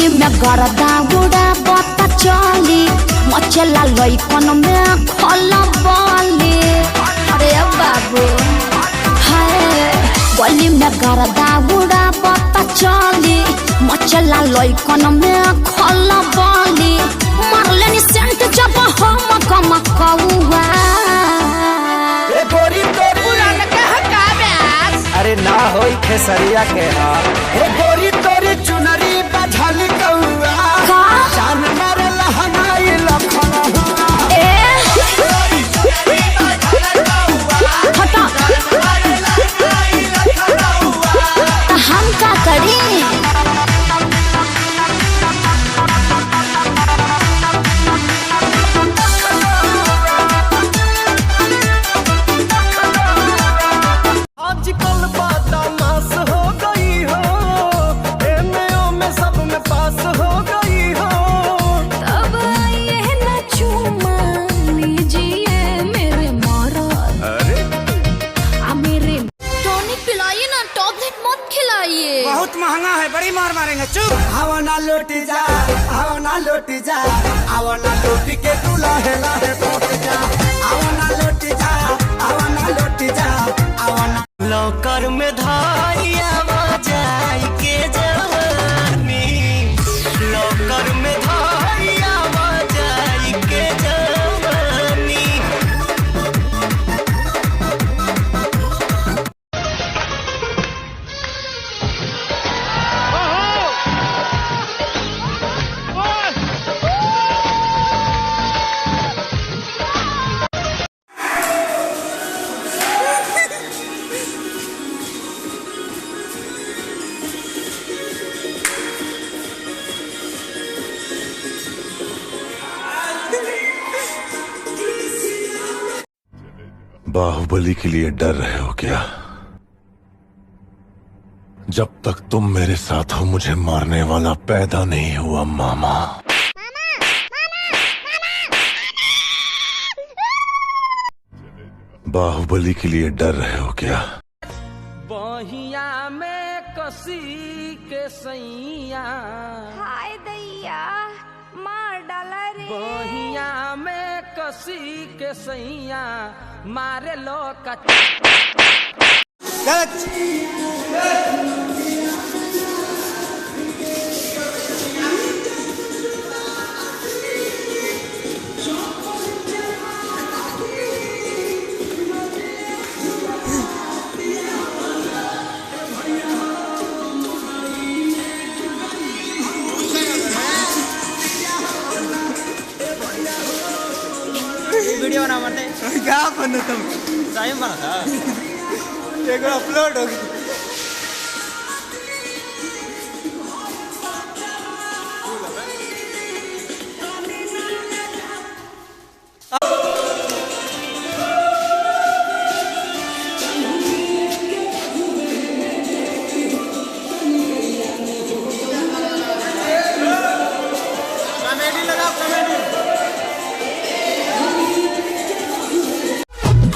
गली में गरदा गुड़ा बता चली मचला लइकन में खला बाली। अरे बाबू हाय गली में गरदा गुड़ा बता चली मचला लइकन में खला बाली। मारलेनी सेंट जब हम कम कौआ अरे ना होई खेसरिया के हाल हे गोरी तोरी चुनरी बझली कौआ जान मारे लहनाई लखना हटा हम का करी। बहुत महंगा है, बड़ी मार मारेंगे। चुप आओ ना लौटी जा, आओ ना लौटी जा, आओ ना लौटी के तू लाहे लाहे लौट जा। आओ ना लौटी जा, आओ ना लौटी जा, आओ ना लौकर में धारिया बजाई के जवानी। लौकर में धारिया बजाई के जवानी। बाहुबली के लिए डर रहे हो क्या? जब तक तुम मेरे साथ हो मुझे मारने वाला पैदा नहीं हुआ मामा। बाहुबली के लिए डर रहे हो क्या? बहिया में कसी के सैया हाय दैया मार डाला रे। बहिया में कसी के सैया मारे लो वीडियो बना मरते क्या बनो तुम टाइम बना था एक अपलोड हो गई।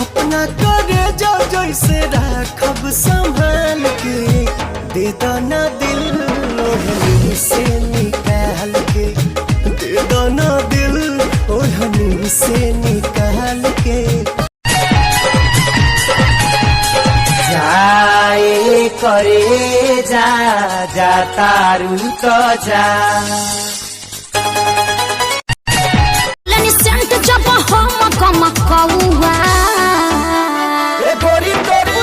अपना करे जाओ जैसे राखब संभाल के। दे दो ना दिल ओढ़नी से निकाल के। दे दो ना दिल ओढ़नी से निकाल के। जाए करे जा जा तारू तो जा। लेनी सेंट जब हम कम कौआ गोरी तोरी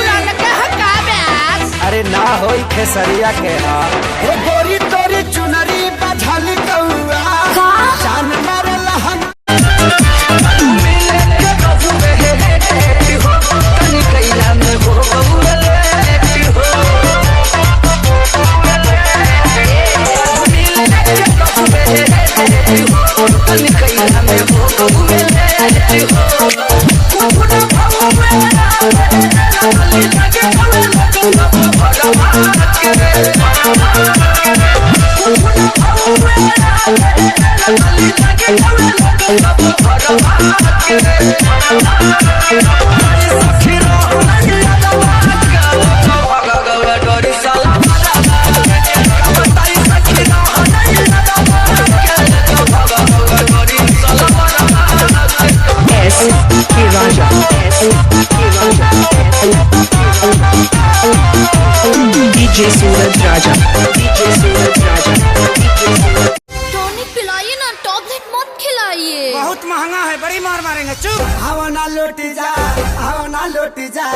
अरे ना होई खेसरिया के हाल हे गोरी तोरी चुनरी बझली कौआ जान मारे लहन। Sala DJ Suraj Raja. DJ Suraj Raja. Tonic पिलाइए ना, टॉबलेट मत खिलाइए। बहुत महंगा है, बड़ी मार मारेंगे। चुप। आओ ना लौट जा, आओ ना लौट जा,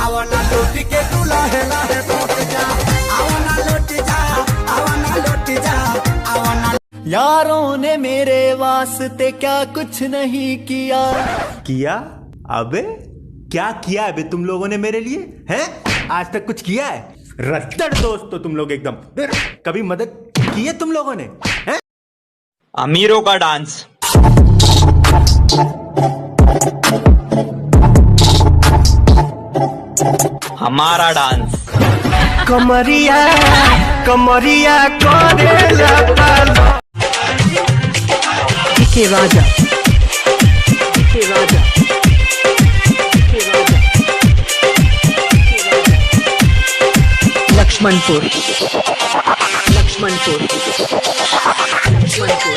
आओ ना लौट के तू लाहे लाहे लौट जा। आओ ना लौट जा, आओ ना लौट जा, आओ ना। यारों ने मेरे वास्ते क्या कुछ नहीं किया। किया? अबे क्या किया अबे तुम लोगों ने मेरे लिए? हैं? आज तक कुछ किया है? रट्टड़ दोस्त तो तुम लोग एकदम। कभी मदद की है तुम लोगों ने? हैं? अमीरों का डांस। हमारा डांस। कमरिया कमरिया करेला पालो। DK Raja. DK Raja. DK Raja. Lakshmanpur. Lakshmanpur. Lakshmanpur.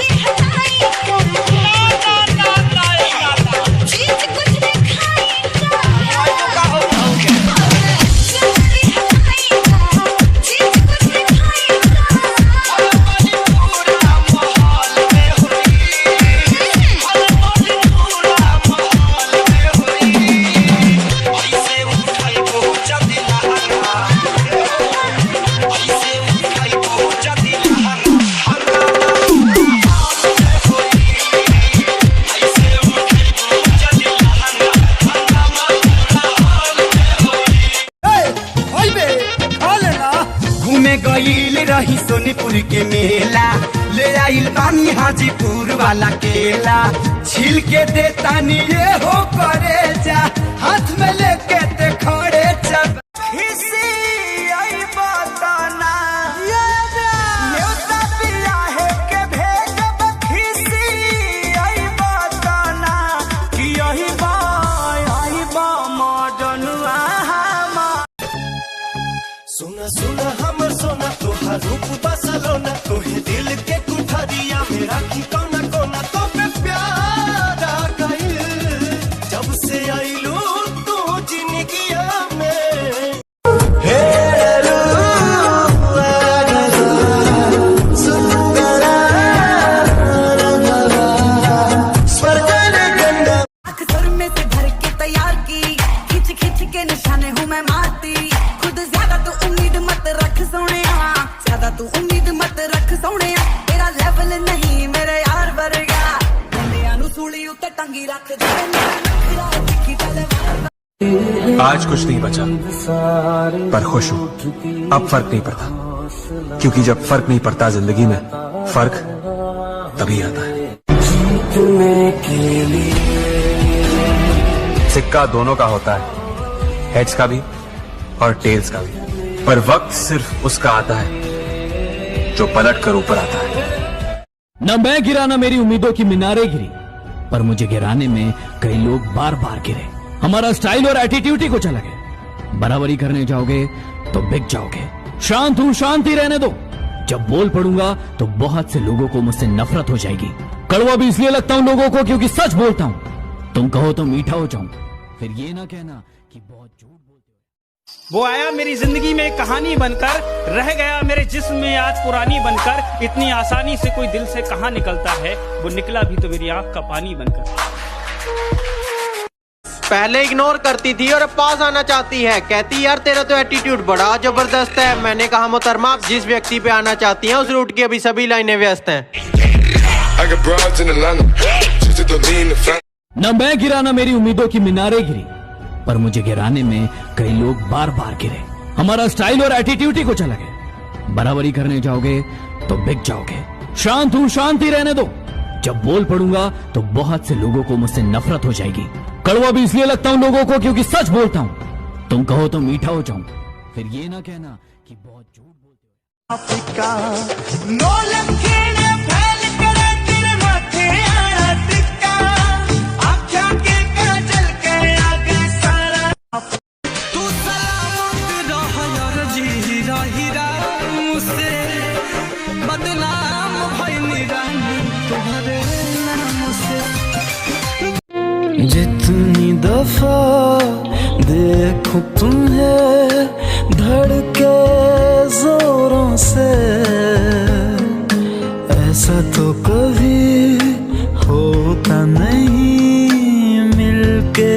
गईल रही सोनीपुर के मेला, ले आइल बानी हाजीपुर वाला केला। छील के देता नी ये हो करे जा, हाथ में लेके ते खड़े जब। खिसी आई बताना न्योता पिया है के भेजब। खिसी आई बताना कि यही बा मॉडर्न आहा। सुना सुना हमर सोना तोहार रूप बसलोना, तोहे दिल के कुठरिया में राखी कोना कोना। तो पे प्यारा कइल जब से आइलू तू जिंदगिया में। हे अक्सर में से भर के तैयार की, खिंच खिंच के निशाने हूँ मैं मारती। खुद ज्यादा तू उम्मीद मत रख सोने, ज्यादा तू उम्मीद मत रख सोने। तेरा लेवल नहीं मेरे यार वर्गा, बंदियां नु सूली उत्ते टंगी रख दे। आज कुछ नहीं बचा पर खुश हूँ। अब फर्क नहीं पड़ता, क्योंकि जब फर्क नहीं पड़ता जिंदगी में, फर्क तभी आता है। सिक्का दोनों का होता है, हेड्स का भी और टेल्स का भी, पर वक्त सिर्फ उसका आता है जो पलट कर ऊपर आता है। न मैं गिरा न मेरी उम्मीदों की मीनारें गिरी, पर मुझे गिराने में कई लोग बार बार गिरे। हमारा स्टाइल और एटीट्यूड ही कुछ अलग है। बराबरी करने जाओगे तो बिक जाओगे। शांत हूं, शांति रहने दो। जब बोल पड़ूंगा तो बहुत से लोगों को मुझसे नफरत हो जाएगी। कड़वा भी इसलिए लगता हूं लोगों को क्योंकि सच बोलता हूं। तुम कहो तो मीठा हो जाऊं, फिर ये ना कहना कि बहुत झूठ बोलते हो। वो आया मेरी जिंदगी में कहानी बनकर, रह गया मेरे जिस्म में आज पुरानी बनकर। इतनी आसानी से कोई दिल से कहाँ निकलता है, वो निकला भी तो मेरी आंख का पानी बनकर। पहले इग्नोर करती थी और अब पास आना चाहती है। कहती यार तेरा तो एटीट्यूड बड़ा जबरदस्त है। मैंने कहा मोहतरमा, आप जिस व्यक्ति पे आना चाहती हैं उस रूट की अभी सभी लाइनें व्यस्त हैं। न मैं गिरा न मेरी उम्मीदों की मीनारें गिरी, पर मुझे गिराने में कई लोग बार बार गिरे। हमारा स्टाइल और एटीट्यूड ही कुछ अलग है। बराबरी करने जाओगे तो बिक जाओगे। शांत हूं, शांति रहने दो। जब बोल पड़ूंगा तो बहुत से लोगों को मुझसे नफरत हो जाएगी। कड़वा भी इसलिए लगता हूं लोगों को क्योंकि सच बोलता हूं। तुम कहो तो मीठा हो जाऊं, फिर ये ना कहना कि बहुत झूठ बोलते हो। जितनी दफा देखो तुम्हें धड़के ऐसा तो कभी होता नहीं मिलके।